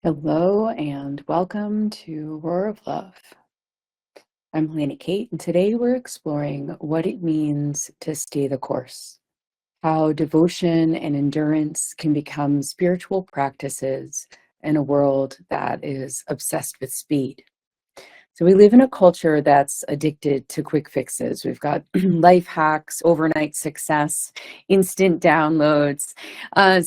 Hello and welcome to Roar of Love. I'm Helena Kate, and today we're exploring what it means to stay the course, how devotion and endurance can become spiritual practices in a world that is obsessed with speed. So we live in a culture that's addicted to quick fixes. We've got life hacks, overnight success, instant downloads.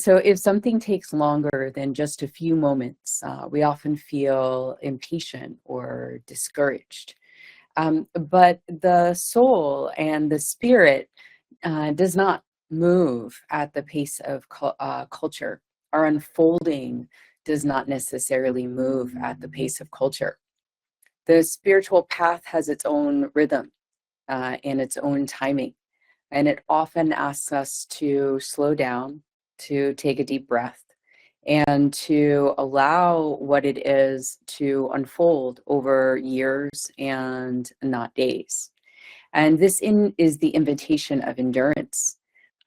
So if something takes longer than just a few moments, we often feel impatient or discouraged. But the soul and the spirit does not move at the pace of culture. Our unfolding does not necessarily move at the pace of culture. The spiritual path has its own rhythm and its own timing. And it often asks us to slow down, to take a deep breath, and to allow what it is to unfold over years and not days. And this is the invitation of endurance,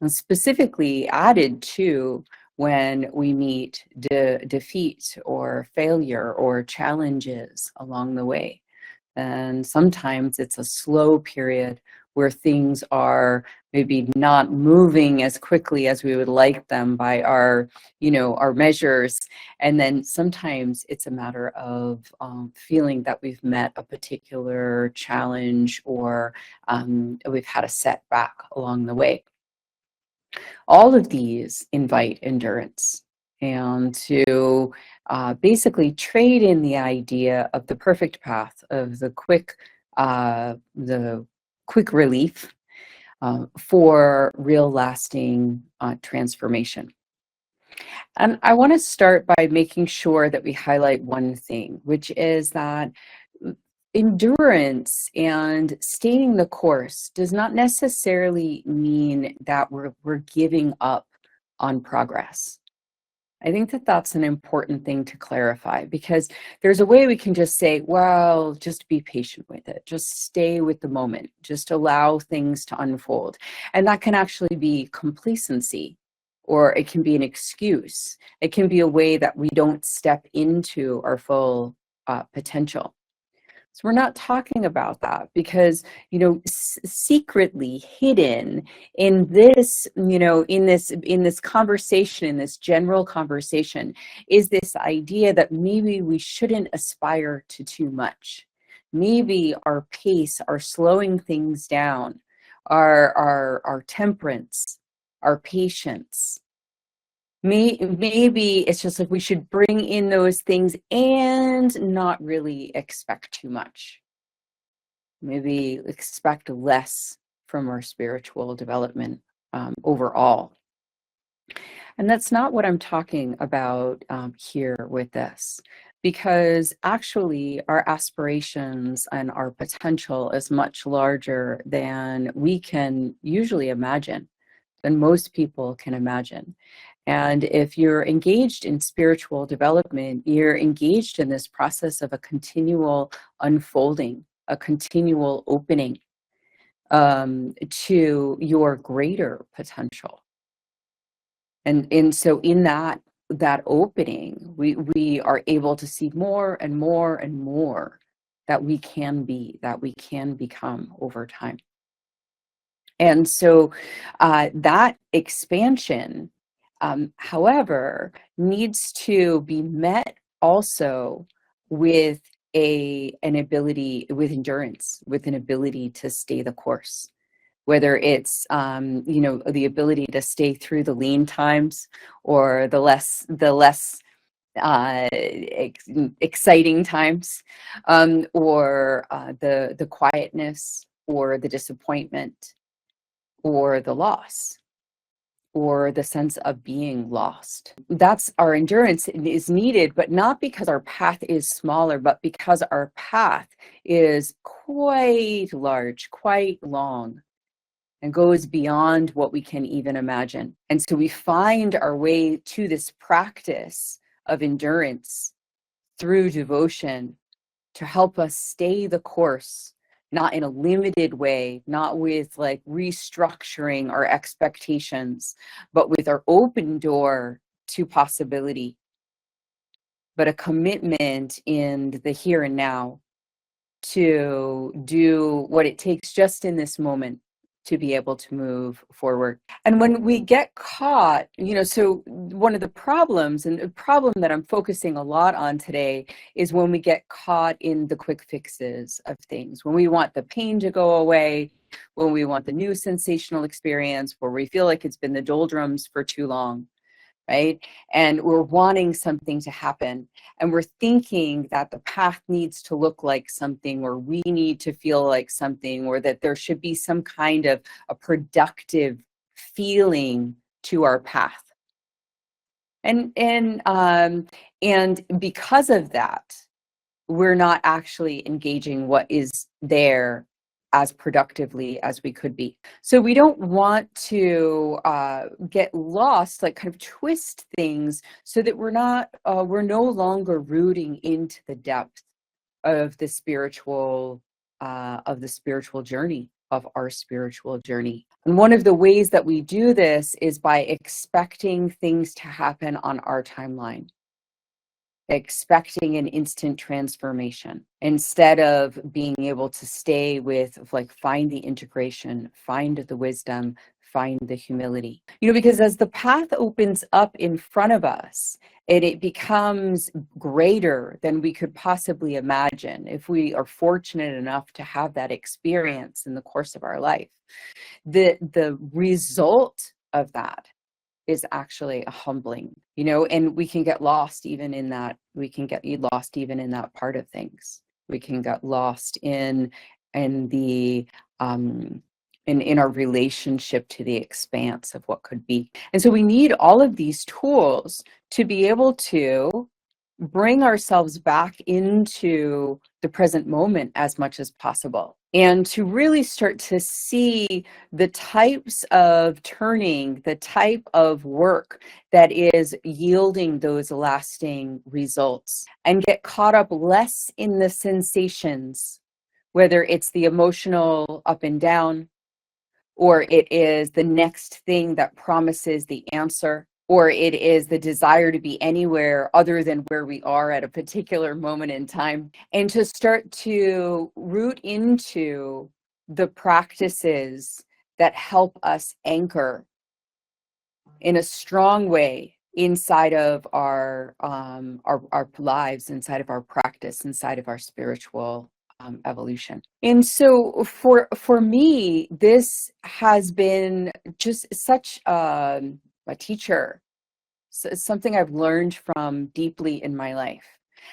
and specifically added to when we meet defeat or failure or challenges along the way. And sometimes it's a slow period where things are maybe not moving as quickly as we would like them by our measures. And then sometimes it's a matter of feeling that we've met a particular challenge or we've had a setback along the way. All of these invite endurance and to basically trade in the idea of the perfect path of the quick relief for real lasting transformation. And I want to start by making sure that we highlight one thing, which is that endurance and staying the course does not necessarily mean that we're giving up on progress. I think that that's an important thing to clarify, because there's a way we can just say, well, just be patient with it. Just stay with the moment. Just allow things to unfold. And that can actually be complacency, or it can be an excuse. It can be a way that we don't step into our full potential. So we're not talking about that, because, secretly hidden in this, in this conversation, in this general conversation, is this idea that maybe we shouldn't aspire to too much. Maybe our pace, our slowing things down, our temperance, our patience. Maybe it's just like we should bring in those things and not really expect too much. Maybe expect less from our spiritual development overall. And that's not what I'm talking about here with this, because actually our aspirations and our potential is much larger than we can usually imagine, than most people can imagine. And if you're engaged in spiritual development, you're engaged in this process of a continual unfolding, a continual opening to your greater potential. And so in that opening, we are able to see more and more and more that we can be, that we can become over time. And so that expansion, however, needs to be met also with an ability, with endurance, with an ability to stay the course. Whether it's the ability to stay through the lean times, or the less exciting times, or the quietness, or the disappointment, or the loss, or the sense of being lost. That's our endurance is needed, but not because our path is smaller, but because our path is quite large, quite long, and goes beyond what we can even imagine. And so we find our way to this practice of endurance through devotion to help us stay the course, not in a limited way, not with like restructuring our expectations, but with our open door to possibility. but a commitment in the here and now to do what it takes just in this moment to be able to move forward. And when we get caught, so one of the problems, and the problem that I'm focusing a lot on today, is when we get caught in the quick fixes of things, when we want the pain to go away, when we want the new sensational experience, where we feel like it's been the doldrums for too long, right? And we're wanting something to happen. And we're thinking that the path needs to look like something, or we need to feel like something, or that there should be some kind of a productive feeling to our path. And because of that, we're not actually engaging what is there as productively as we could be. So we don't want to get lost, like kind of twist things so that we're no longer rooting into the depth of the spiritual journey, of our spiritual journey. And one of the ways that we do this is by expecting things to happen on our timeline, expecting an instant transformation instead of being able to stay with, like, find the integration, find the wisdom, find the humility. Because as the path opens up in front of us, it becomes greater than we could possibly imagine if we are fortunate enough to have that experience in the course of our life. The result of that is actually a humbling, and we can get lost even in that. We can get lost even in that part of things. We can get lost in the in our relationship to the expanse of what could be. And so we need all of these tools to be able to bring ourselves back into the present moment as much as possible, and to really start to see the types of turning, the type of work that is yielding those lasting results, and get caught up less in the sensations, whether it's the emotional up and down, or it is the next thing that promises the answer, or it is the desire to be anywhere other than where we are at a particular moment in time, and to start to root into the practices that help us anchor in a strong way inside of our lives, inside of our practice, inside of our spiritual evolution. And so for me, this has been just such a teacher, something I've learned from deeply in my life.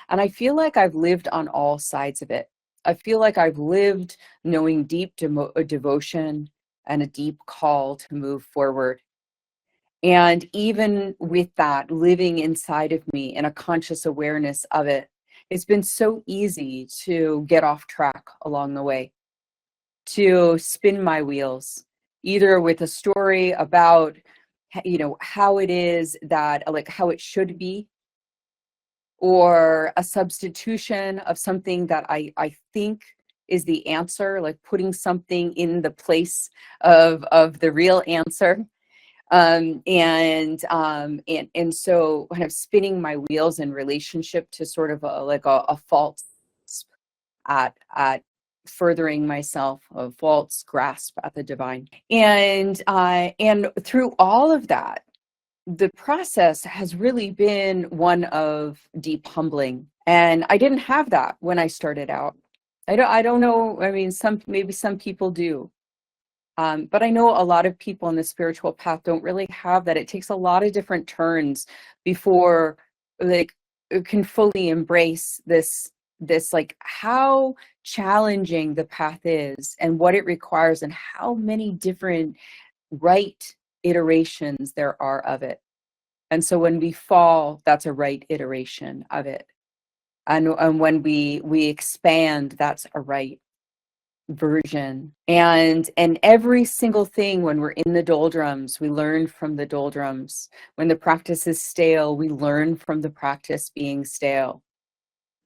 And I feel like I've lived on all sides of it. I feel like I've lived knowing deep devotion and a deep call to move forward. And even with that, living inside of me and a conscious awareness of it, it's been so easy to get off track along the way, to spin my wheels, either with a story about, how it is that, like, how it should be, or a substitution of something that I think is the answer, like putting something in the place of the real answer. And so kind of spinning my wheels in relationship to sort of a false at furthering myself, a false grasp at the divine. And through all of that, the process has really been one of deep humbling. And I didn't have that when I started out. I don't know. I mean, maybe some people do. But I know a lot of people on the spiritual path don't really have that. It takes a lot of different turns before, like, it can fully embrace this like how challenging the path is and what it requires and how many different right iterations there are of it. And so when we fall, that's a right iteration of it. And when we expand, that's a right version. And every single thing, when we're in the doldrums, we learn from the doldrums. When the practice is stale, we learn from the practice being stale.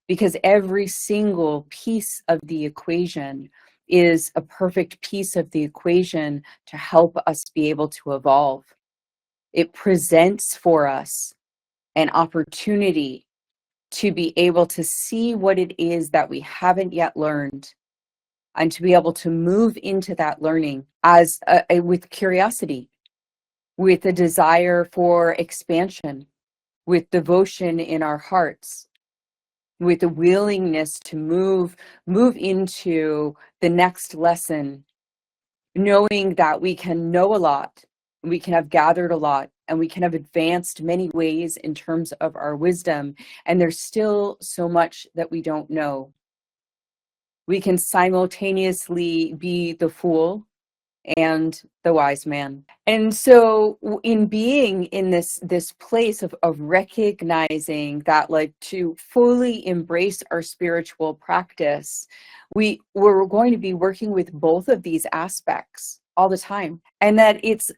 Because every single piece of the equation is a perfect piece of the equation to help us be able to evolve. It presents for us an opportunity to be able to see what it is that we haven't yet learned, and to be able to move into that learning as with curiosity, with a desire for expansion, with devotion in our hearts, with a willingness to move into the next lesson, knowing that we can know a lot, we can have gathered a lot, and we can have advanced many ways in terms of our wisdom, and there's still so much that we don't know. We can simultaneously be the fool and the wise man. And so in being in this place of recognizing that, like, to fully embrace our spiritual practice, we're going to be working with both of these aspects all the time, and that it's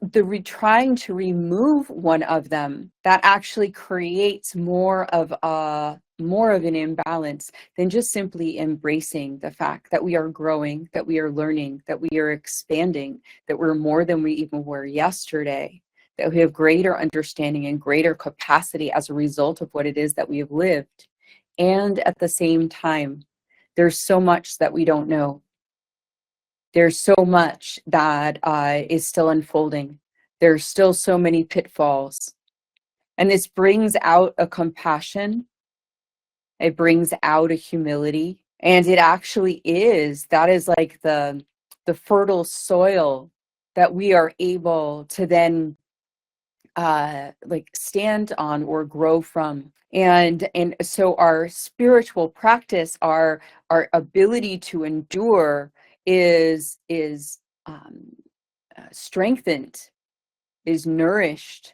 trying to remove one of them that actually creates more of an imbalance than just simply embracing the fact that we are growing, that we are learning, that we are expanding, that we're more than we even were yesterday, that we have greater understanding and greater capacity as a result of what it is that we have lived. And at the same time, there's so much that we don't know. There's so much that is still unfolding. There's still so many pitfalls. And this brings out a compassion. It brings out a humility. And it actually that is like the fertile soil that we are able to then like stand on or grow from. And so our spiritual practice, our ability to endure is strengthened, is nourished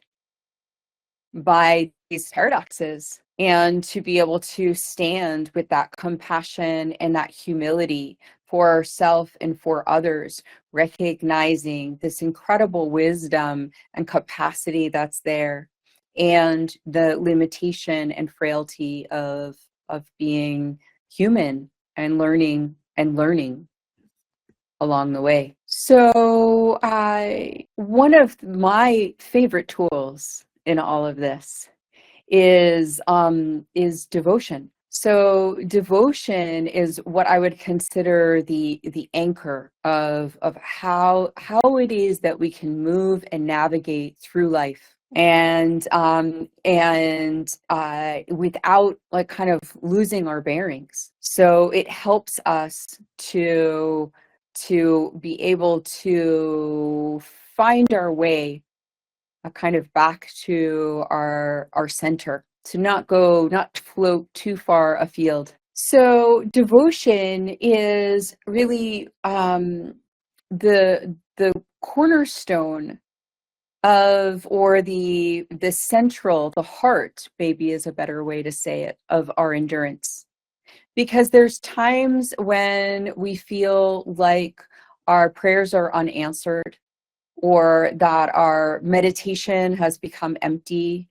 by these paradoxes, and to be able to stand with that compassion and that humility for ourselves and for others, recognizing this incredible wisdom and capacity that's there, and the limitation and frailty of being human and learning along the way. So one of my favorite tools in all of this is devotion. So devotion is what I would consider the anchor of how it is that we can move and navigate through life, and without, like, kind of losing our bearings. So it helps us to be able to find our way kind of back to our center, to not float too far afield. So devotion is really the cornerstone of, or the central, the heart, maybe is a better way to say it, of our endurance. Because there's times when we feel like our prayers are unanswered, or that our meditation has become empty,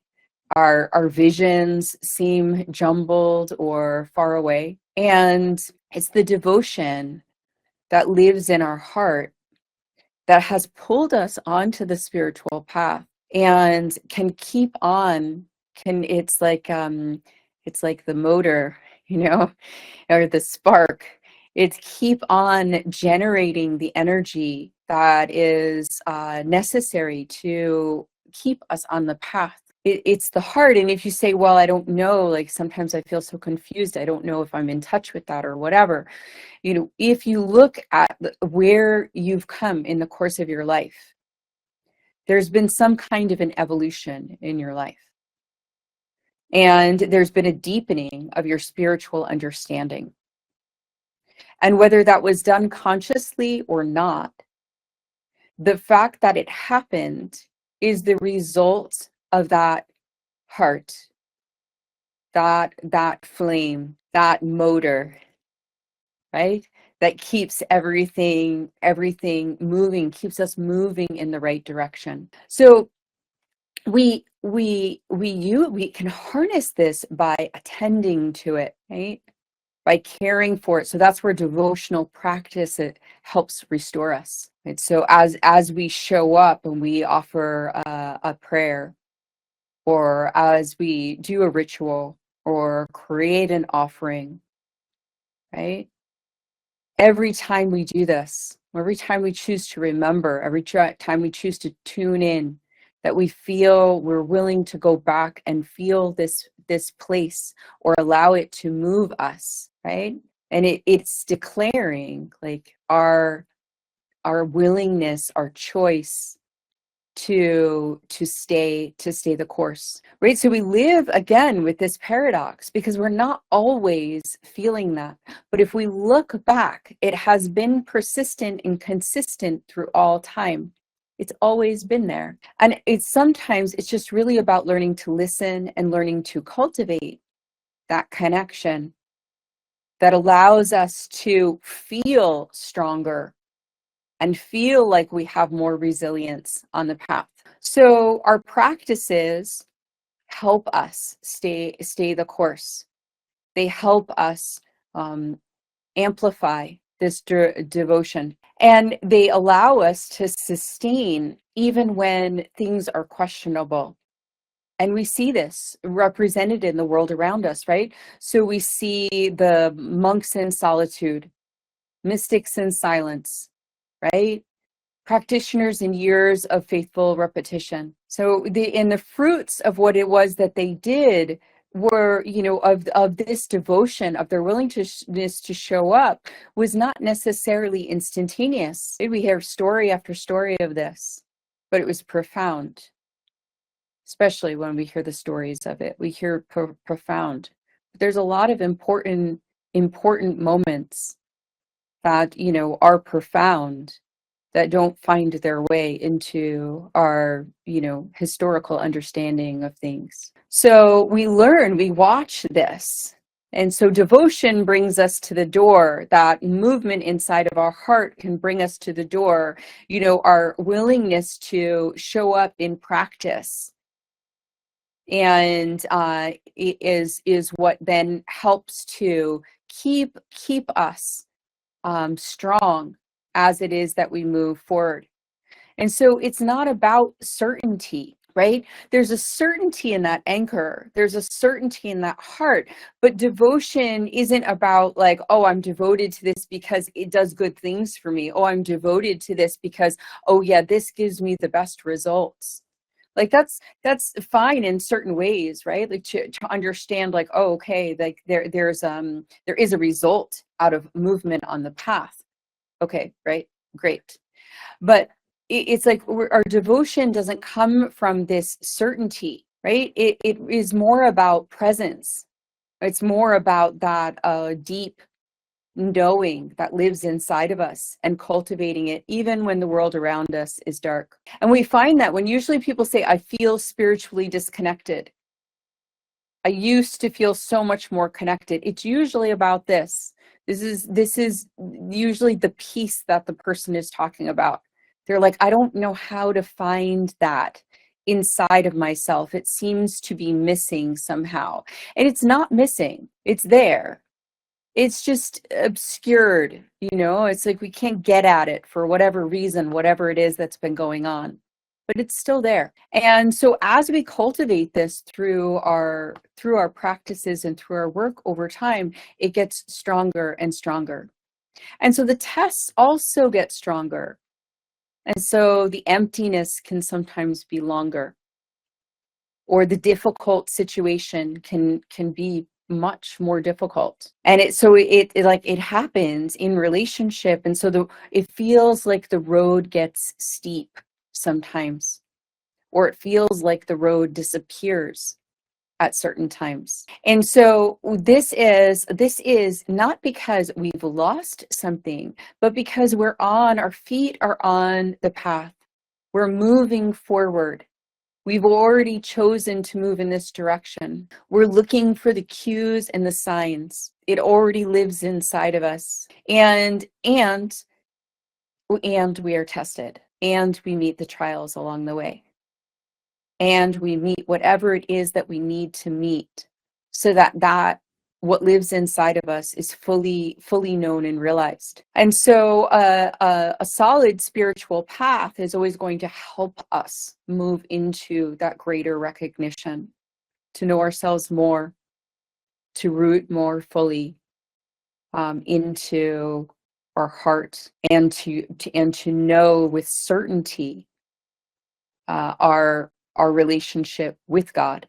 our visions seem jumbled or far away. And it's the devotion that lives in our heart that has pulled us onto the spiritual path and can keep on, it's like the motor, or the spark. It's keep on generating the energy that is necessary to keep us on the path. It's the heart. And if you say, well, I don't know, like, sometimes I feel so confused, I don't know if I'm in touch with that or whatever. If you look at where you've come in the course of your life, there's been some kind of an evolution in your life. And there's been a deepening of your spiritual understanding. And whether that was done consciously or not, the fact that it happened is the result of that heart, that flame, that motor, right? That keeps everything moving, keeps us moving in the right direction. So we can harness this by attending to it, right? By caring for it. So that's where devotional practice, it helps restore us. Right? So as we show up and we offer a prayer, or as we do a ritual, or create an offering, right? Every time we do this, every time we choose to remember, every time we choose to tune in, that we feel we're willing to go back and feel this place or allow it to move us, right? And it's declaring like our willingness, our choice to stay the course, right? So we live again with this paradox because we're not always feeling that, but if we look back, it has been persistent and consistent through all time. It's always been there, and it's just really about learning to listen and learning to cultivate that connection that allows us to feel stronger and feel like we have more resilience on the path. So our practices help us stay the course. They help us amplify this devotion, and they allow us to sustain even when things are questionable. And we see this represented in the world around us, right? So we see the monks in solitude, mystics in silence, right? Practitioners in years of faithful repetition. So the fruits of what it was that they did were, of this devotion, of their willingness to show up, was not necessarily instantaneous. We hear story after story of this, but it was profound, especially when we hear the stories of it. We hear profound. There's a lot of important moments that, are profound, that don't find their way into our, historical understanding of things. So we watch this. And so devotion brings us to the door. That movement inside of our heart can bring us to the door. Our willingness to show up in practice, and it is what then helps to keep us strong as it is that we move forward. And so it's not about certainty, right? There's a certainty in that anchor. There's a certainty in that heart. But devotion isn't about like, oh, I'm devoted to this because it does good things for me. Oh, I'm devoted to this because, oh yeah, this gives me the best results. Like that's fine in certain ways, right? Like to understand like, oh, okay, like there is a result out of movement on the path. Okay, right, great. But it's like our devotion doesn't come from this certainty, right? It is more about presence. It's more about that deep knowing that lives inside of us and cultivating it even when the world around us is dark. And we find that when usually people say, I feel spiritually disconnected, I used to feel so much more connected, it's usually about this. This is usually the peace that the person is talking about. They're like, I don't know how to find that inside of myself. It seems to be missing somehow. And it's not missing, it's there. It's just obscured, it's like we can't get at it for whatever reason, whatever it is that's been going on, but it's still there. And so as we cultivate this through our practices and through our work over time, it gets stronger and stronger. And so the tests also get stronger. And so the emptiness can sometimes be longer, or the difficult situation can be much more difficult. And it happens in relationship, and so it feels like the road gets steep sometimes, or it feels like the road disappears at certain times. And so this is not because we've lost something, but because our feet are on the path. We're moving forward. We've already chosen to move in this direction. We're looking for the cues and the signs. It already lives inside of us. And we are tested, and we meet the trials along the way. And we meet whatever it is that we need to meet, so that what lives inside of us is fully known and realized. And so a solid spiritual path is always going to help us move into that greater recognition, to know ourselves more, to root more fully into our heart, and to know with certainty our relationship with God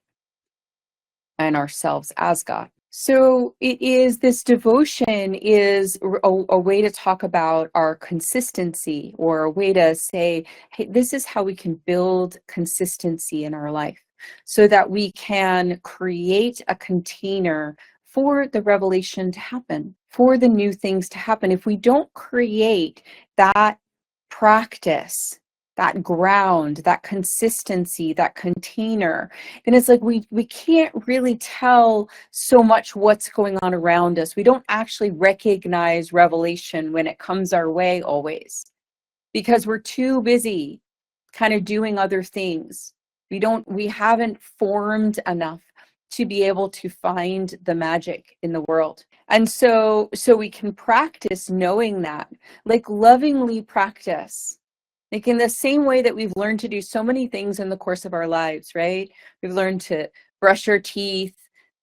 and ourselves as God. So it is, this devotion is a way to talk about our consistency, or a way to say, hey, this is how we can build consistency in our life, so that we can create a container for the revelation to happen, for the new things to happen. If we don't create that practice, that ground, that consistency, that container, then it's like we can't really tell so much what's going on around us. We don't actually recognize revelation when it comes our way always, because we're too busy kind of doing other things. We haven't formed enough to be able to find the magic in the world. And so we can practice knowing that, like lovingly practice. Like in the same way that we've learned to do so many things in the course of our lives, right? We've learned to brush our teeth,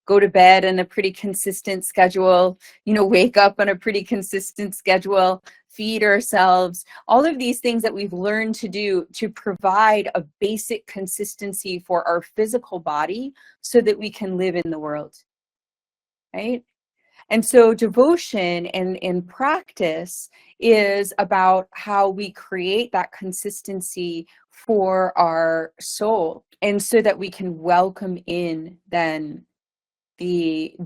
go to bed on a pretty consistent schedule, wake up on a pretty consistent schedule, feed ourselves, all of these things that we've learned to do to provide a basic consistency for our physical body so that we can live in the world, right? And so devotion and practice is about how we create that consistency for our soul, and so that we can welcome in then the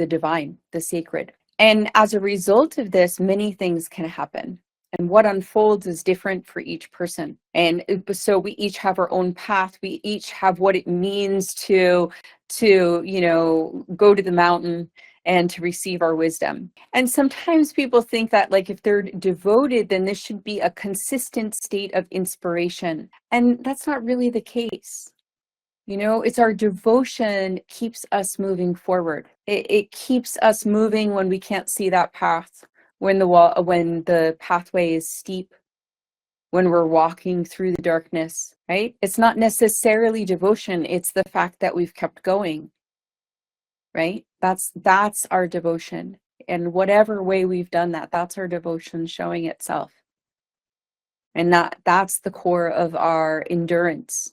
divine, the sacred. And as a result of this, many things can happen. And what unfolds is different for each person. And so we each have our own path. We each have what it means to go to the mountain and to receive our wisdom. And sometimes people think that, like, if they're devoted, then this should be a consistent state of inspiration. And that's not really the case. It's our devotion keeps us moving forward. It keeps us moving when we can't see that path, when the pathway is steep, when we're walking through the darkness, right? It's not necessarily devotion. It's the fact that we've kept going, right? That's our devotion. And whatever way we've done that, that's our devotion showing itself. And that's the core of our endurance.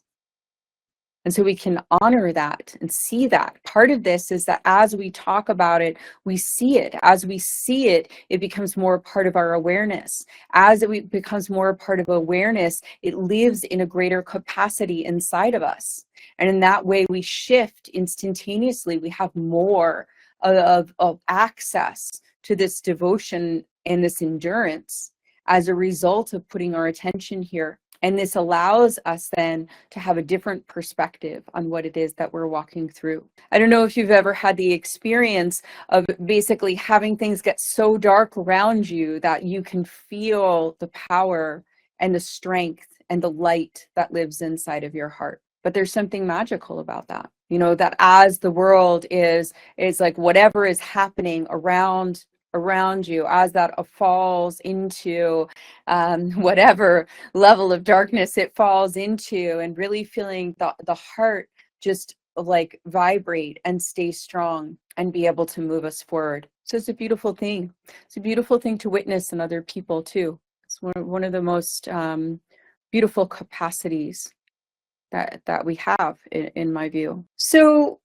And so we can honor that and see that. Part of this is that as we talk about it, we see it. As we see it, it becomes more part of our awareness. As it becomes more part of awareness, it lives in a greater capacity inside of us. And in that way, we shift instantaneously. We have more of access to this devotion and this endurance as a result of putting our attention here. And this allows us then to have a different perspective on what it is that we're walking through. I don't know if you've ever had the experience of basically having things get so dark around you that you can feel the power and the strength and the light that lives inside of your heart. But there's something magical about that. That as the world is like, whatever is happening around you, as that falls into whatever level of darkness it falls into, and really feeling the heart just like vibrate and stay strong and be able to move us forward. So it's a beautiful thing. It's a beautiful thing to witness in other people too. It's one of the most beautiful capacities that we have in my view. So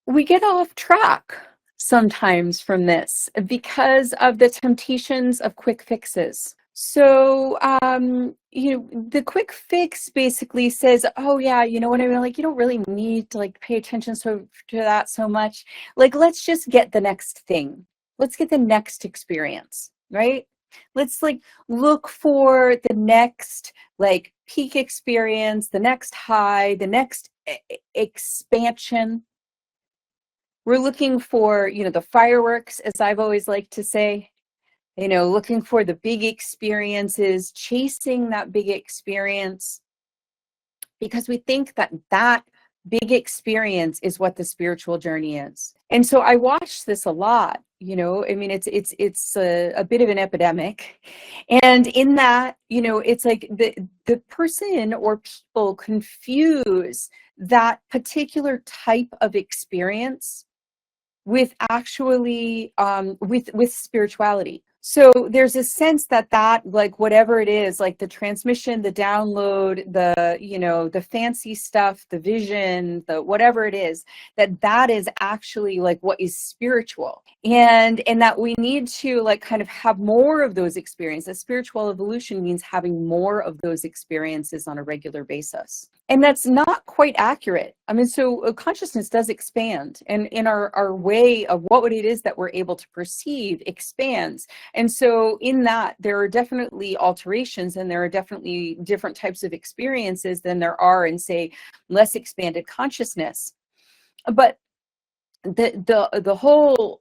we get off track sometimes from this because of the temptations of quick fixes. So, the quick fix basically says, oh yeah, you know what I mean? Like, you don't really need to pay attention to that so much. Like, let's just get the next thing. Let's get the next experience, right? Let's look for the next peak experience, the next high, the next expansion. We're looking for, the fireworks, as I've always liked to say, looking for the big experiences, chasing that big experience, because we think that big experience is what the spiritual journey is. And so I watch this a lot, it's a bit of an epidemic. And in that, it's like the person or people confuse that particular type of experience with actually with spirituality. So there's a sense that like whatever it is, like the transmission, the download, the, you know, the fancy stuff, the vision, the whatever it is, that is actually like what is spiritual. And that we need to like kind of have more of those experiences. Spiritual evolution means having more of those experiences on a regular basis. And that's not quite accurate. I mean, so consciousness does expand, and in our way of what it is that we're able to perceive expands. And so in that, there are definitely alterations, and there are definitely different types of experiences than there are in, say, less expanded consciousness. But the whole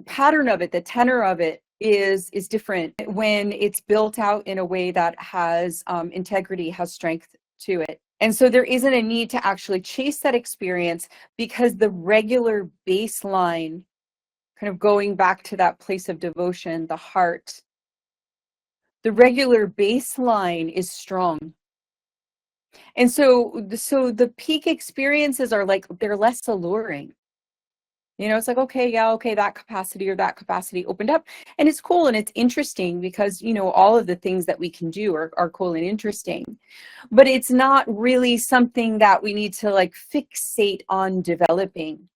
pattern of it, the tenor of it is different when it's built out in a way that has integrity, has strength to it. And so there isn't a need to actually chase that experience, because the regular baseline, kind of going back to that place of devotion, the heart, the regular baseline is strong. And so the peak experiences are like, they're less alluring. You know, it's like, okay, yeah, okay, that capacity or that capacity opened up. And it's cool and it's interesting, because, you know, all of the things that we can do are cool and interesting. But it's not really something that we need to like fixate on developing,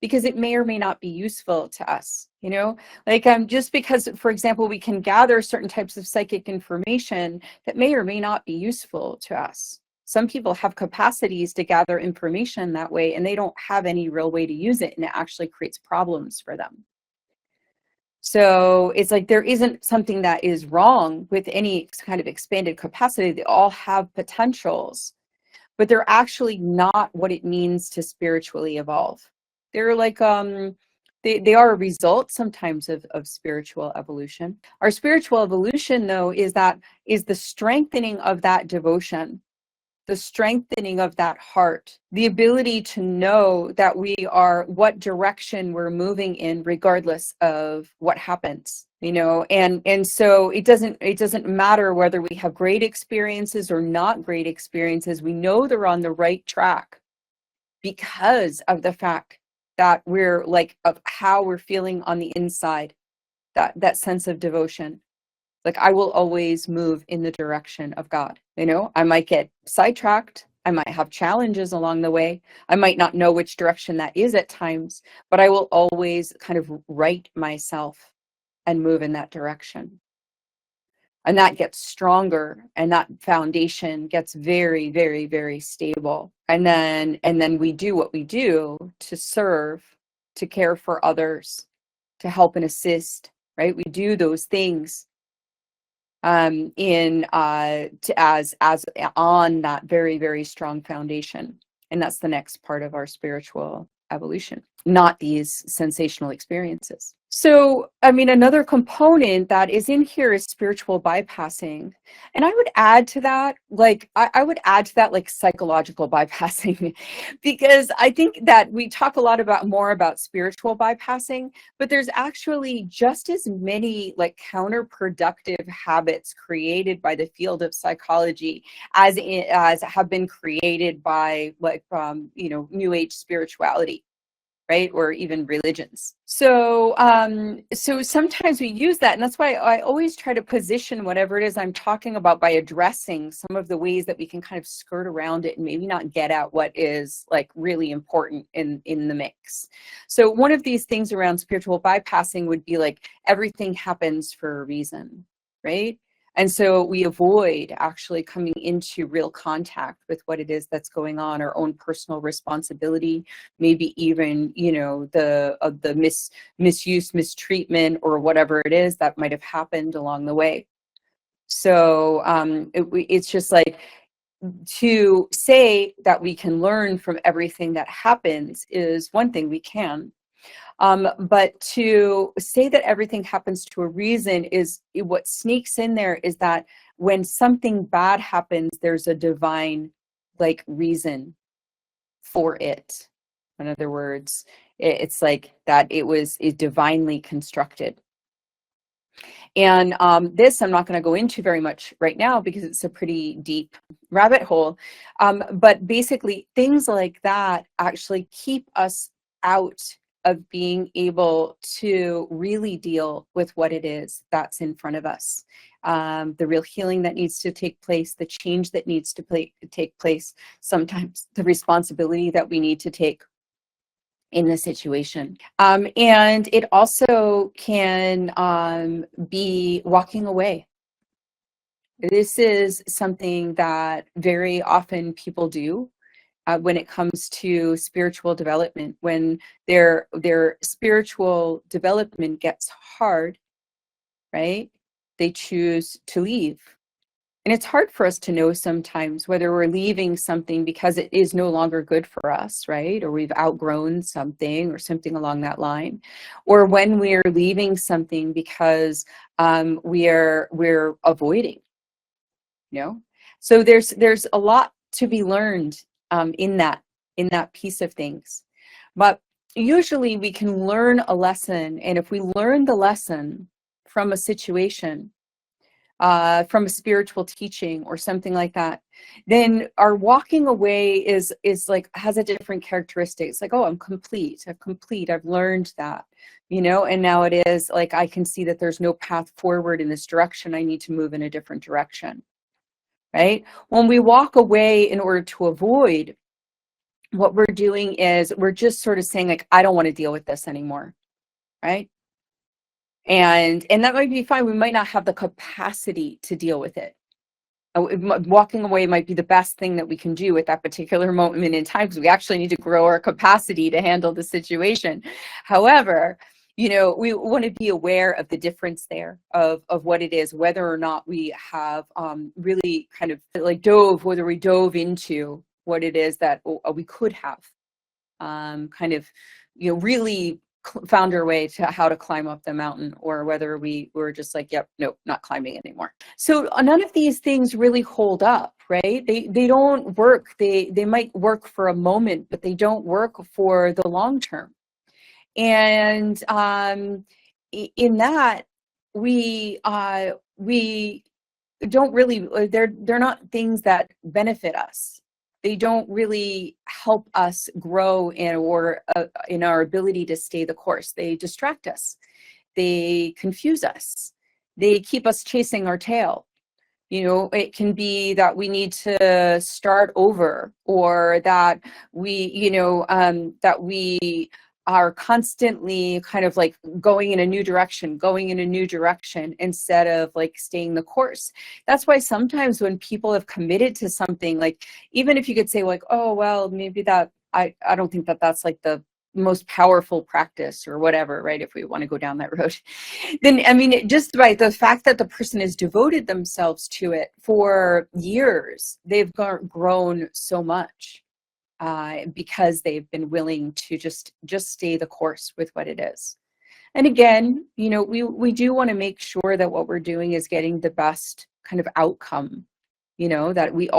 because it may or may not be useful to us, you know? Like just because, for example, we can gather certain types of psychic information that may or may not be useful to us. Some people have capacities to gather information that way, and they don't have any real way to use it, and it actually creates problems for them. So it's like there isn't something that is wrong with any kind of expanded capacity. They all have potentials, but they're actually not what it means to spiritually evolve. They're like they are a result sometimes of spiritual evolution. Our spiritual evolution, though, is the strengthening of that devotion, the strengthening of that heart, the ability to know that we are what direction we're moving in, regardless of what happens, you know. And so it doesn't matter whether we have great experiences or not great experiences. We know they're on the right track because of the fact that we're like, of how we're feeling on the inside, that sense of devotion. Like, I will always move in the direction of God. You know, I might get sidetracked. I might have challenges along the way. I might not know which direction that is at times, but I will always kind of right myself and move in that direction. And that gets stronger, and that foundation gets very, very, very stable. And then we do what we do to serve, to care for others, to help and assist, right? We do those things as on that very, very strong foundation. And that's the next part of our spiritual evolution, not these sensational experiences. So, I mean, another component that is in here is spiritual bypassing. And I would add to that, like, I would add to that, like, psychological bypassing, because I think that we talk a lot more about spiritual bypassing, but there's actually just as many, like, counterproductive habits created by the field of psychology as have been created by, like, you know, New Age spirituality, right? Or even religions. So sometimes we use that. And that's why I always try to position whatever it is I'm talking about by addressing some of the ways that we can kind of skirt around it and maybe not get at what is like really important in the mix. So one of these things around spiritual bypassing would be like, everything happens for a reason, right? And so we avoid actually coming into real contact with what it is that's going on, our own personal responsibility, maybe even, you know, the misuse, mistreatment, or whatever it is that might have happened along the way. So it's just like, to say that we can learn from everything that happens is one thing, we can. But to say that everything happens to a reason is what sneaks in there, is that when something bad happens, there's a divine, like, reason for it. In other words, it's like that it was divinely constructed. And this I'm not going to go into very much right now because it's a pretty deep rabbit hole. But basically, things like that actually keep us out of being able to really deal with what it is that's in front of us. The real healing that needs to take place, the change that needs to take place, sometimes the responsibility that we need to take in the situation. And it also can be walking away. This is something that very often people do when it comes to spiritual development. When their spiritual development gets hard, right? They choose to leave. And it's hard for us to know sometimes whether we're leaving something because it is no longer good for us, right? Or we've outgrown something or something along that line. Or when we're leaving something because we're avoiding, you know? So there's a lot to be learned in that piece of things. But usually we can learn a lesson, and if we learn the lesson from a situation, from a spiritual teaching or something like that, then our walking away is like has a different characteristic. It's like, oh, I'm complete. I've learned that, and now it is like I can see that there's no path forward in this direction. I need to move in a different direction, right? When we walk away in order to avoid, what we're doing is we're just sort of saying like, I don't want to deal with this anymore, right? And that might be fine. We might not have the capacity to deal with it. Walking away might be the best thing that we can do at that particular moment in time, because we actually need to grow our capacity to handle the situation. However, we want to be aware of the difference there of what it is, whether or not we have really kind of like whether we dove into what it is that we could have kind of, really found our way to how to climb up the mountain, or whether we were just like, yep, nope, not climbing anymore. So none of these things really hold up, right? They don't work. They might work for a moment, but they don't work for the long term. And in that, we don't really, they're not things that benefit us. They don't really help us grow in our ability to stay the course. They distract us. They confuse us. They keep us chasing our tail. It can be that we need to start over, or that we are constantly kind of like going in a new direction instead of like staying the course. That's why sometimes when people have committed to something, like, even if you could say like, oh, well, maybe that, I don't think that that's like the most powerful practice or whatever, right? If we want to go down that road, then, I mean, just by the fact that the person has devoted themselves to it for years, they've grown so much. Because they've been willing to just stay the course with what it is. And again, we do want to make sure that what we're doing is getting the best kind of outcome, that we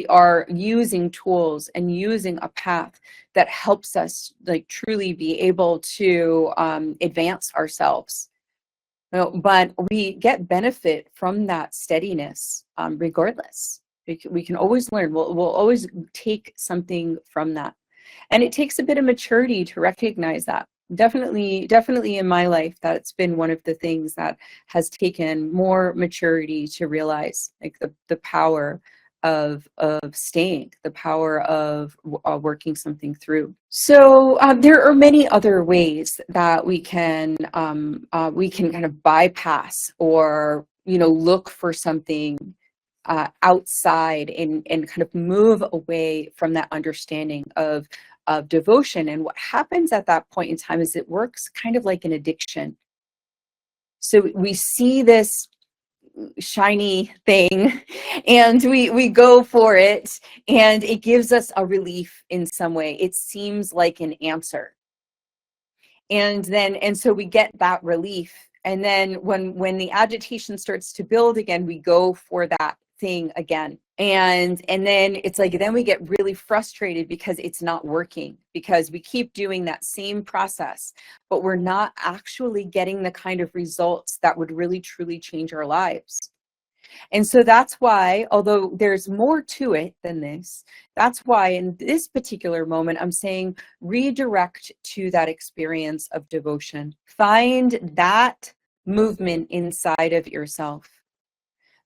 are using tools and using a path that helps us like truly be able to advance ourselves. But we get benefit from that steadiness regardless. We can always learn. We'll always take something from that. And it takes a bit of maturity to recognize that. Definitely in my life, that's been one of the things that has taken more maturity to realize, like the power of staying, the power of working something through. So there are many other ways that we can kind of bypass or look for something outside and kind of move away from that understanding of devotion. And what happens at that point in time is it works kind of like an addiction. So we see this shiny thing and we go for it, and it gives us a relief in some way. It seems like an answer. And so we get that relief. And then when the agitation starts to build again, we go for that thing again. And then it's like, then we get really frustrated because it's not working, because we keep doing that same process, but we're not actually getting the kind of results that would really truly change our lives. And so that's why, although there's more to it than this, that's why in this particular moment, I'm saying redirect to that experience of devotion. Find that movement inside of yourself,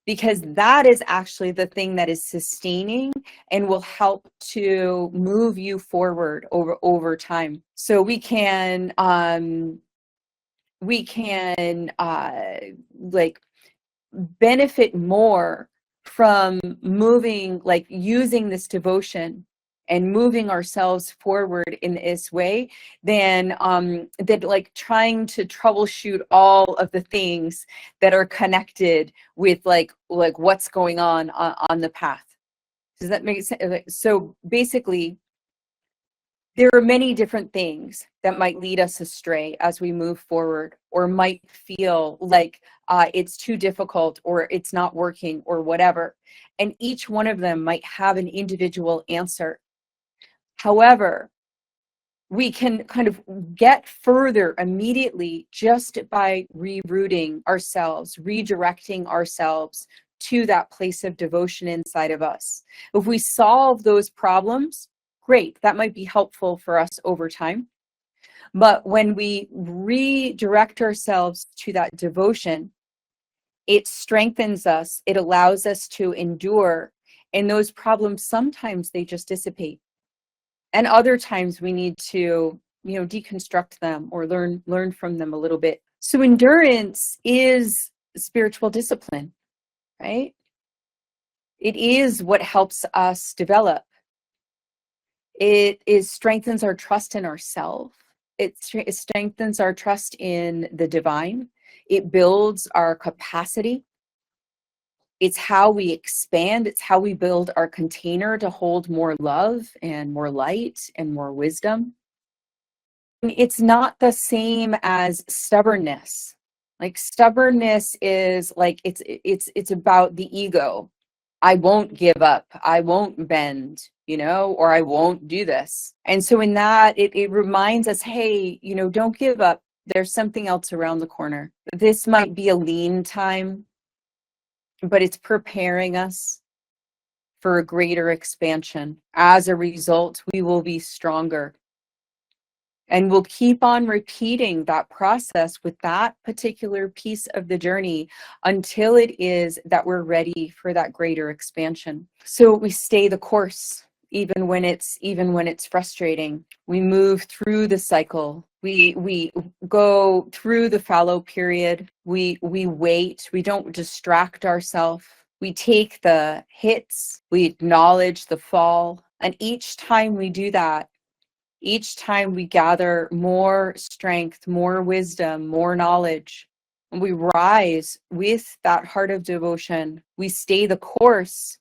because that is actually the thing that is sustaining and will help to move you forward over time. So we can like benefit more from moving, like using this devotion and moving ourselves forward in this way than like trying to troubleshoot all of the things that are connected with like what's going on the path. Does that make sense? So basically, there are many different things that might lead us astray as we move forward, or might feel like it's too difficult or it's not working or whatever. And each one of them might have an individual answer. However, we can kind of get further immediately just by rerouting ourselves, redirecting ourselves to that place of devotion inside of us. If we solve those problems, great, that might be helpful for us over time. But when we redirect ourselves to that devotion, it strengthens us, it allows us to endure, and those problems, sometimes they just dissipate. And other times we need to, deconstruct them or learn from them a little bit. So endurance is spiritual discipline, right? It is what helps us develop. It strengthens our trust in ourselves. It strengthens our trust in the divine. It builds our capacity. It's how we expand. It's how we build our container to hold more love and more light and more wisdom. It's not the same as stubbornness. Like stubbornness is like, it's about the ego. I won't give up. I won't bend, or I won't do this. And so in that, it reminds us, hey, don't give up. There's something else around the corner. This might be a lean time, but it's preparing us for a greater expansion. As a result, we will be stronger. And we'll keep on repeating that process with that particular piece of the journey until it is that we're ready for that greater expansion. So we stay the course, even when it's frustrating. We move through the cycle. We go through the fallow period. We wait. We don't distract ourselves. We take the hits. We acknowledge the fall. And each time we do that, each time we gather more strength, more wisdom, more knowledge, and we rise with that heart of devotion. We stay the course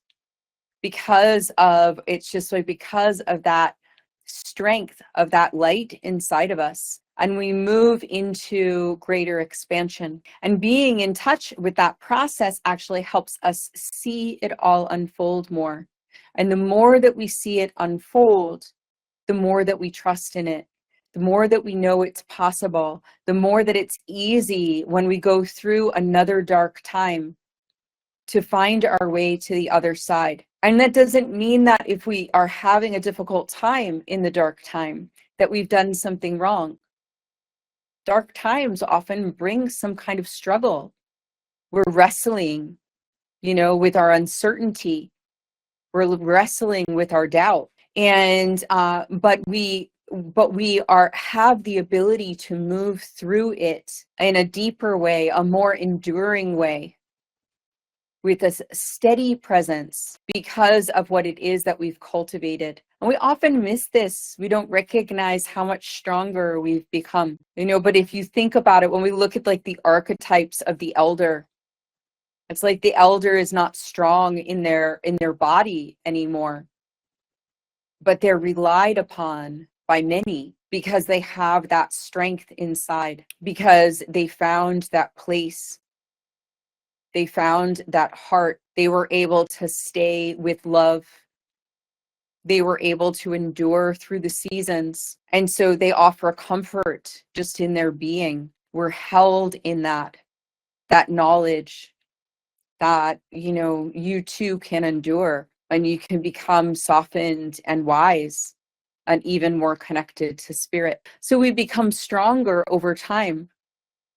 because of that strength of that light inside of us. And we move into greater expansion. And being in touch with that process actually helps us see it all unfold more. And the more that we see it unfold, the more that we trust in it, the more that we know it's possible, the more that it's easy when we go through another dark time to find our way to the other side. And that doesn't mean that if we are having a difficult time in the dark time, that we've done something wrong. Dark times often bring some kind of struggle. We're wrestling, with our uncertainty. We're wrestling with our doubt. And but we have the ability to move through it in a deeper way, a more enduring way, with a steady presence because of what it is that we've cultivated. And we often miss this. We don't recognize how much stronger we've become, but if you think about it, when we look at like the archetypes of the elder, it's like the elder is not strong in their body anymore, but they're relied upon by many because they have that strength inside, because they found that place. They found that heart. They were able to stay with love. They were able to endure through the seasons. And so they offer comfort just in their being. We're held in that knowledge. that, you too can endure, and you can become softened and wise and even more connected to spirit. So we become stronger over time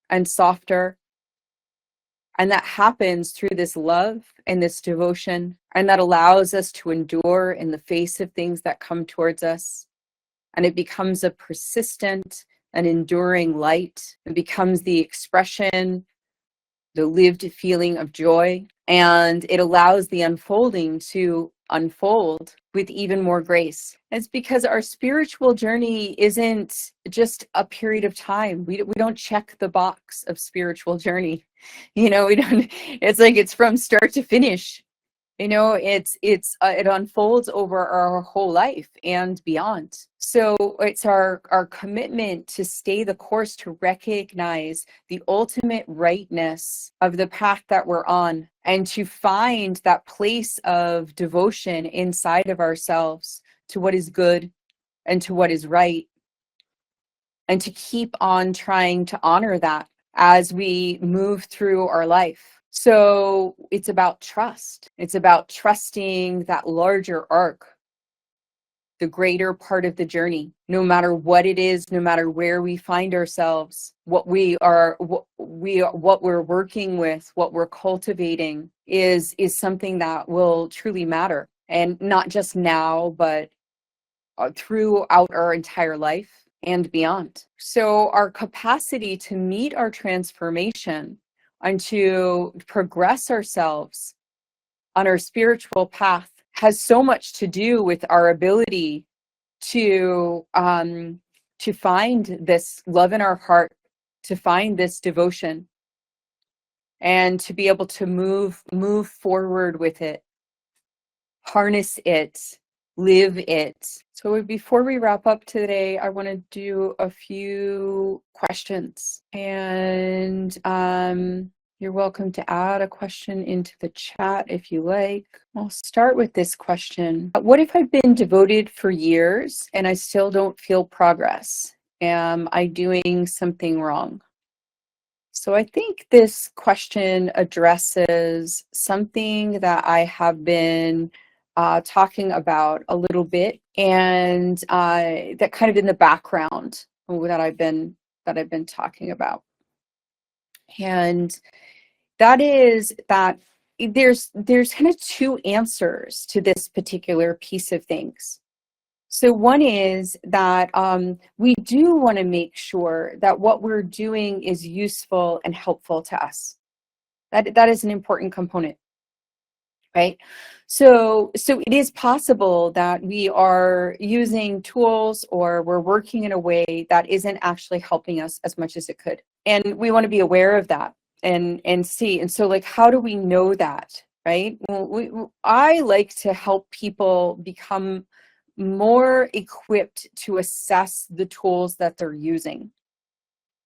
and softer. And that happens through this love and this devotion. And that allows us to endure in the face of things that come towards us. And it becomes a persistent and enduring light. It becomes the expression, the lived feeling of joy. And it allows the unfolding to unfold with even more grace. It's because our spiritual journey isn't just a period of time. We don't check the box of spiritual journey. We don't, it's like it's from start to finish. It unfolds over our whole life and beyond. So it's our commitment to stay the course, to recognize the ultimate rightness of the path that we're on, and to find that place of devotion inside of ourselves to what is good and to what is right, and to keep on trying to honor that as we move through our life. So it's about trust. It's about trusting that larger arc, the greater part of the journey, no matter what it is, no matter where we find ourselves, what we're working with, what we're cultivating is something that will truly matter. And not just now, but throughout our entire life and beyond. So our capacity to meet our transformation and to progress ourselves on our spiritual path has so much to do with our ability to find this love in our heart, to find this devotion, and to be able to move forward with it, harness it, live it. So before we wrap up today, I want to do a few questions, and you're welcome to add a question into the chat if you like. I'll start with this question. What if I've been devoted for years and I still don't feel progress? Am I doing something wrong? So I think this question addresses something that I have been talking about a little bit, and that kind of in the background that I've been talking about. And that is that there's kind of two answers to this particular piece of things. So one is that we do want to make sure that what we're doing is useful and helpful to us. That is an important component, right? So it is possible that we are using tools or we're working in a way that isn't actually helping us as much as it could. And we want to be aware of that and see. And so, like, how do we know that, right? Well, I like to help people become more equipped to assess the tools that they're using.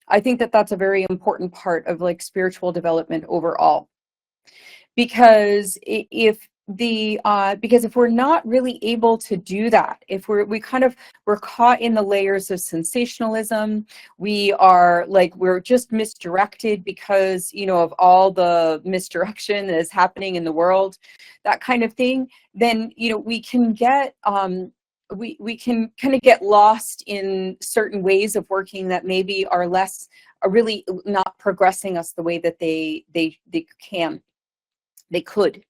I think that that's a very important part of like spiritual development overall, because if we're not really able to do that, if we're caught in the layers of sensationalism, we're just misdirected because of all the misdirection that is happening in the world, that kind of thing, then we can get we can kind of get lost in certain ways of working that maybe are less are really not progressing us the way that they could.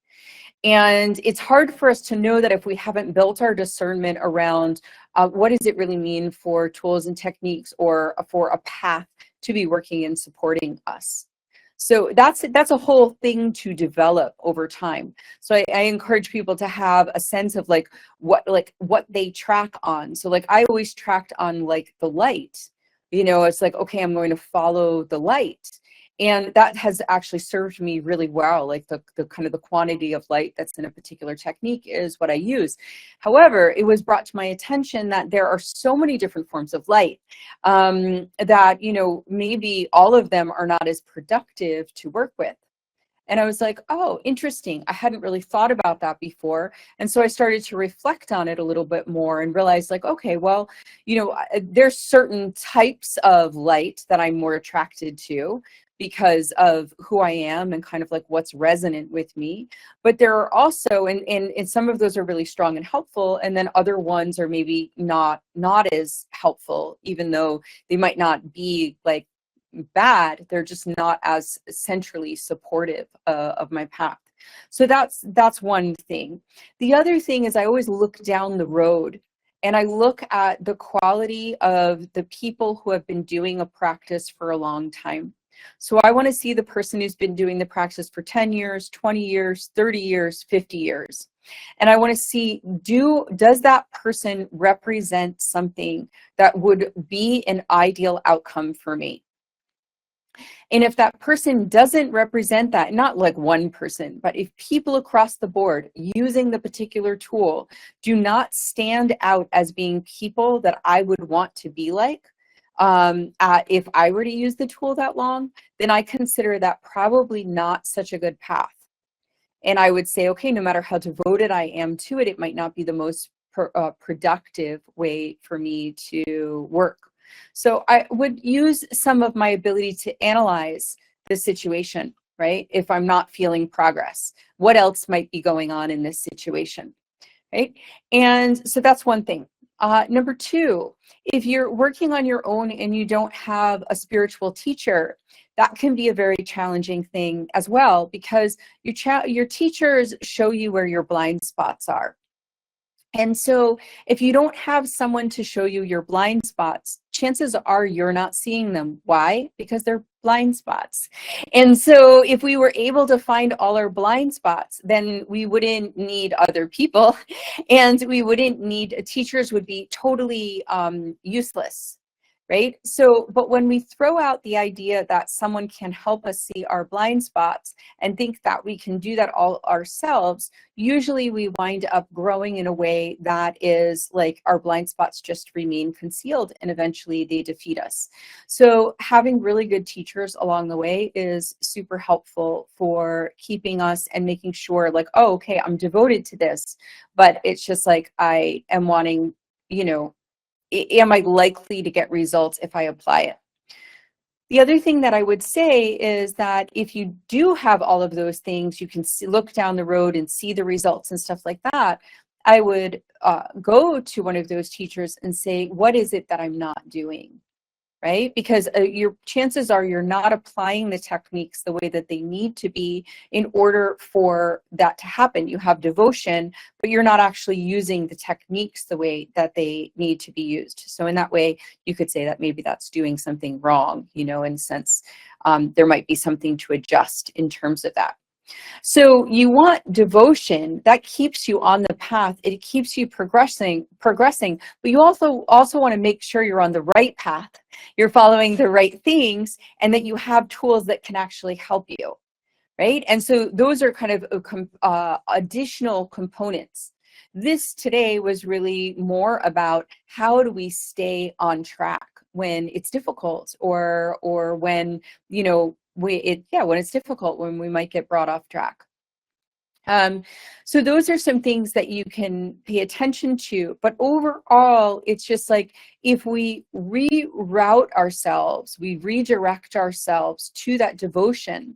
And it's hard for us to know that if we haven't built our discernment around what does it really mean for tools and techniques or for a path to be working and supporting us. So that's a whole thing to develop over time. So I encourage people to have a sense of what they track on. So like I always tracked on like the light. It's like, okay, I'm going to follow the light. And that has actually served me really well. Like the kind of the quantity of light that's in a particular technique is what I use. However, it was brought to my attention that there are so many different forms of light that, maybe all of them are not as productive to work with. And I was like, oh, interesting. I hadn't really thought about that before. And so I started to reflect on it a little bit more and realized like, okay, well, there's certain types of light that I'm more attracted to because of who I am and kind of like what's resonant with me. But there are also, and some of those are really strong and helpful, and then other ones are maybe not as helpful, even though they might not be like bad, they're just not as centrally supportive of my path. So that's one thing. The other thing is I always look down the road and I look at the quality of the people who have been doing a practice for a long time. So I want to see the person who's been doing the practice for 10 years, 20 years, 30 years, 50 years. And I want to see, does that person represent something that would be an ideal outcome for me? And if that person doesn't represent that, not like one person, but if people across the board using the particular tool do not stand out as being people that I would want to be like, if I were to use the tool that long, then I consider that probably not such a good path. And I would say, okay, no matter how devoted I am to it, it might not be the most productive way for me to work. So I would use some of my ability to analyze the situation, right? If I'm not feeling progress, what else might be going on in this situation, right? And so that's one thing. Number two, if you're working on your own and you don't have a spiritual teacher, that can be a very challenging thing as well, because your teachers show you where your blind spots are. And so if you don't have someone to show you your blind spots, chances are you're not seeing them. Why? Because they're blind spots. And so if we were able to find all our blind spots, then we wouldn't need other people, and we wouldn't need, teachers would be totally useless. Right? So, but when we throw out the idea that someone can help us see our blind spots and think that we can do that all ourselves, usually we wind up growing in a way that is like our blind spots just remain concealed and eventually they defeat us. So having really good teachers along the way is super helpful for keeping us and making sure like, oh, okay, I'm devoted to this, but it's just like I am wanting, am I likely to get results if I apply it? The other thing that I would say is that if you do have all of those things, you can look down the road and see the results and stuff like that. I would go to one of those teachers and say, what is it that I'm not doing? Right? Because your chances are you're not applying the techniques the way that they need to be in order for that to happen. You have devotion, but you're not actually using the techniques the way that they need to be used. So in that way, you could say that maybe that's doing something wrong, in a sense. There might be something to adjust in terms of that. So you want devotion that keeps you on the path. It keeps you progressing, but you also want to make sure you're on the right path. You're following the right things and that you have tools that can actually help you, right? And so those are kind of additional components. This today was really more about how do we stay on track when it's difficult or when, when it's difficult, when we might get brought off track. So those are some things that you can pay attention to. But overall, it's just like if we reroute ourselves, we redirect ourselves to that devotion,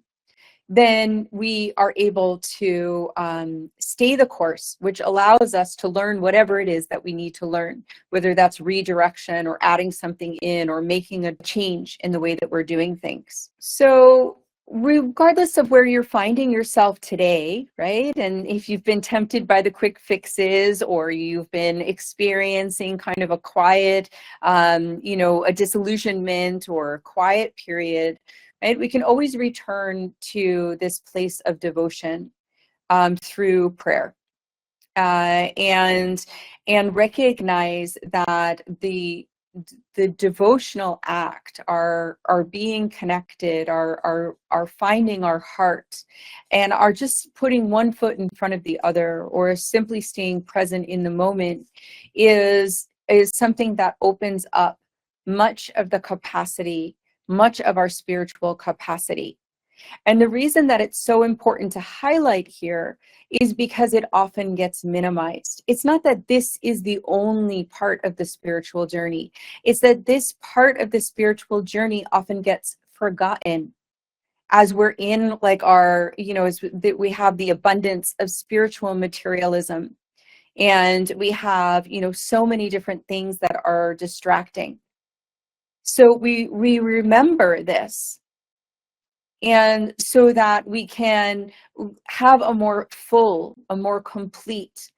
then we are able to stay the course, which allows us to learn whatever it is that we need to learn, whether that's redirection or adding something in or making a change in the way that we're doing things. So regardless of where you're finding yourself today, right? And if you've been tempted by the quick fixes or you've been experiencing kind of a quiet, a disillusionment or a quiet period, right? We can always return to this place of devotion through prayer, and recognize that the devotional act, our being connected, our finding our heart, and are just putting one foot in front of the other, or simply staying present in the moment, is something that opens up much of the capacity, much of our spiritual capacity. And the reason that it's so important to highlight here is because it often gets minimized. It's not that this is the only part of the spiritual journey. It's that this part of the spiritual journey often gets forgotten. as we're in like our, as that we have the abundance of spiritual materialism, and we have, so many different things that are distracting. So we remember this, and so that we can have a more full, a more complete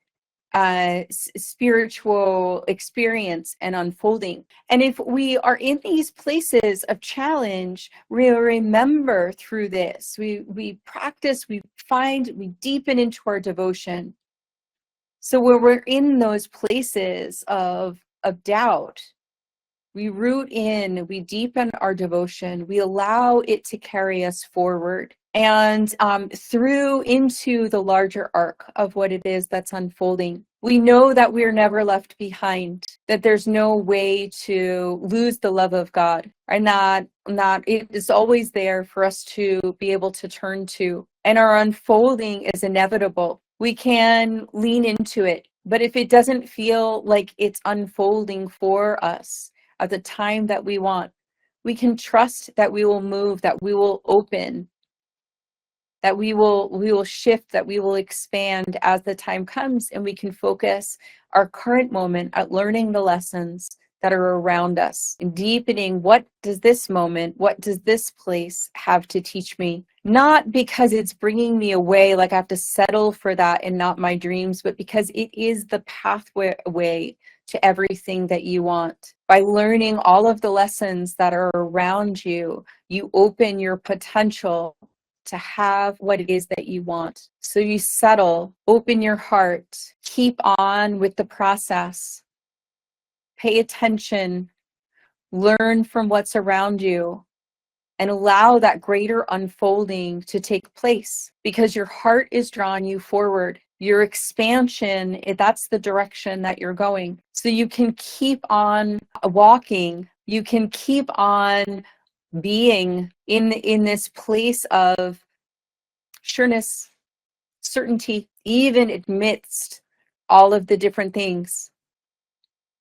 spiritual experience and unfolding. And if we are in these places of challenge, we remember through this, we practice, we deepen into our devotion. So when we're in those places of doubt, we root in, we deepen our devotion, we allow it to carry us forward and through into the larger arc of what it is that's unfolding. We know that we're never left behind, that there's no way to lose the love of God, and that it is always there for us to be able to turn to. And our unfolding is inevitable. We can lean into it, but if it doesn't feel like it's unfolding for us at the time that we want, we can trust that we will move, that we will open, that we will shift, that we will expand as the time comes, and we can focus our current moment at learning the lessons that are around us and deepening what does this moment, what does this place have to teach me? Not because it's bringing me away, like I have to settle for that and not my dreams, but because it is the pathway to everything that you want. By learning all of the lessons that are around you, you open your potential to have what it is that you want. So you settle, open your heart, keep on with the process, pay attention, learn from what's around you, and allow that greater unfolding to take place, because your heart is drawing you forward. Your expansion, that's the direction that you're going. So you can keep on walking, you can keep on being in this place of sureness, certainty, even amidst all of the different things.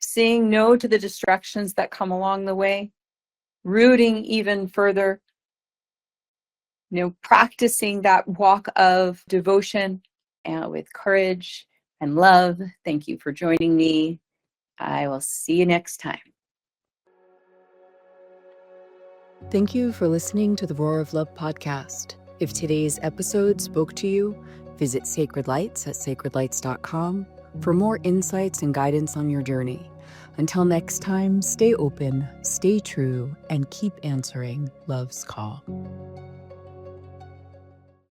Saying no to the distractions that come along the way, rooting even further, practicing that walk of devotion and with courage and love. Thank you for joining me. I will see you next time. Thank you for listening to the Roar of Love podcast. If today's episode spoke to you, visit Sacred Lights at sacredlights.com for more insights and guidance on your journey. Until next time, stay open, stay true, and keep answering love's call.